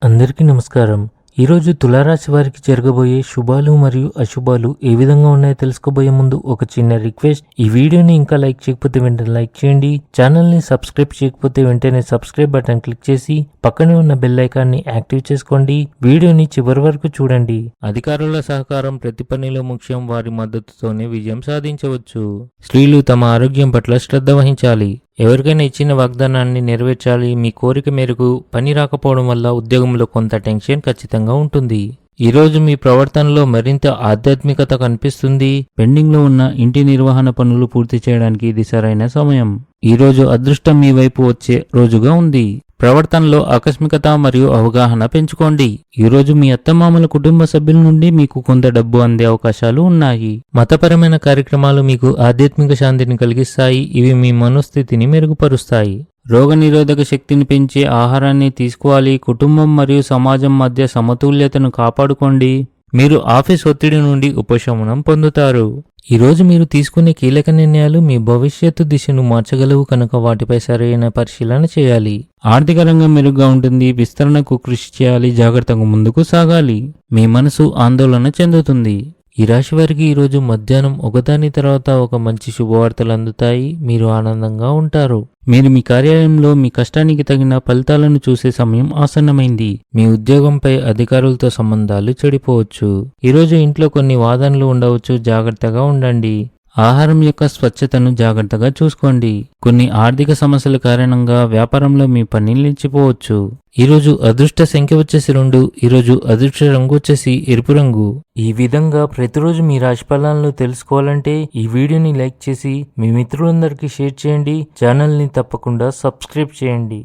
అందరికీ నమస్కారం. ఈరోజు తులారాశి వారికి జరగబోయే శుభాలు మరియు అశుభాలు ఏ విధంగా ఉన్నాయో తెలుసుకోబోయే ముందు ఒక చిన్న రిక్వెస్ట్. ఈ వీడియోని ఇంకా లైక్ చేయకపోతే వెంటనే లైక్ చేయండి. ఛానల్ని సబ్స్క్రైబ్ చేయకపోతే వెంటనే సబ్స్క్రైబ్ బటన్ క్లిక్ చేసి పక్కనే ఉన్న బెల్ ఐకాన్ని యాక్టివ్ చేసుకోండి. వీడియోని చివరి వరకు చూడండి. అధికారుల సహకారం ప్రతి పనిలో ముఖ్యం. వారి మద్దతుతోనే విజయం సాధించవచ్చు. స్త్రీలు తమ ఆరోగ్యం పట్ల శ్రద్ధ వహించాలి. ఎవరికైనా ఇచ్చిన వాగ్దానాన్ని నెరవేర్చాలి. మీ కోరిక మేరకు పని రాకపోవడం వల్ల ఉద్యోగంలో కొంత టెన్షన్ ఖచ్చితంగా ఉంటుంది. ఈరోజు మీ ప్రవర్తనలో మరింత ఆధ్యాత్మికత కనిపిస్తుంది. పెండింగ్లో ఉన్న ఇంటి నిర్వహణ పనులు పూర్తి చేయడానికి ఇది సరైన సమయం. ఈరోజు అదృష్టం మీ వైపు వచ్చే రోజుగా ఉంది. ప్రవర్తనలో ఆకస్మికత మరియు అవగాహన పెంచుకోండి. ఈరోజు మీ అత్తమామల కుటుంబ సభ్యుల నుండి మీకు కొంత డబ్బు అందే అవకాశాలు ఉన్నాయి. మతపరమైన కార్యక్రమాలు మీకు ఆధ్యాత్మిక శాంతిని కలిగిస్తాయి. ఇవి మీ మనోస్థితిని మెరుగుపరుస్తాయి. రోగనిరోధక శక్తిని పెంచే ఆహారాన్ని తీసుకోవాలి. కుటుంబం మరియు సమాజం మధ్య సమతుల్యతను కాపాడుకోండి. మీరు ఆఫీస్ ఒత్తిడి నుండి ఉపశమనం పొందుతారు. ఈరోజు మీరు తీసుకునే కీలక నిర్ణయాలు మీ భవిష్యత్తు దిశను మార్చగలవు కనుక వాటిపై సరైన పరిశీలన చేయాలి. ఆర్థిక రంగం మెరుగ్గా ఉంటుంది. విస్తరణకు కృషి చేయాలి. జాగ్రత్తగా ముందుకు సాగాలి. మీ మనసు ఆందోళన చెందుతుంది. ఈ రాశి వారికి ఈరోజు మధ్యాహ్నం ఒకదాని తర్వాత ఒక మంచి శుభవార్తలు అందుతాయి. మీరు ఆనందంగా ఉంటారు. మీరు మీ కార్యాలయంలో మీ కష్టానికి తగిన ఫలితాలను చూసే సమయం ఆసన్నమైంది. మీ ఉద్యోగంపై అధికారులతో సంబంధాలు చెడిపోవచ్చు. ఈరోజు ఇంట్లో కొన్ని వాదనలు ఉండవచ్చు. జాగ్రత్తగా ఉండండి. ఆహారం యొక్క స్వచ్ఛతను జాగ్రత్తగా చూసుకోండి. కొన్ని ఆర్థిక సమస్యల కారణంగా వ్యాపారంలో మీ పని నిలిచిపోవచ్చు. ఈరోజు అదృష్ట సంఖ్య వచ్చేసి 2. ఈరోజు అదృష్ట రంగు వచ్చేసి ఎరుపు రంగు. ఈ విధంగా ప్రతిరోజు మీ రాశి ఫలాలను తెలుసుకోవాలంటే ఈ వీడియోని లైక్ చేసి మీ మిత్రులందరికీ షేర్ చేయండి. ఛానల్ని తప్పకుండా సబ్స్క్రైబ్ చేయండి.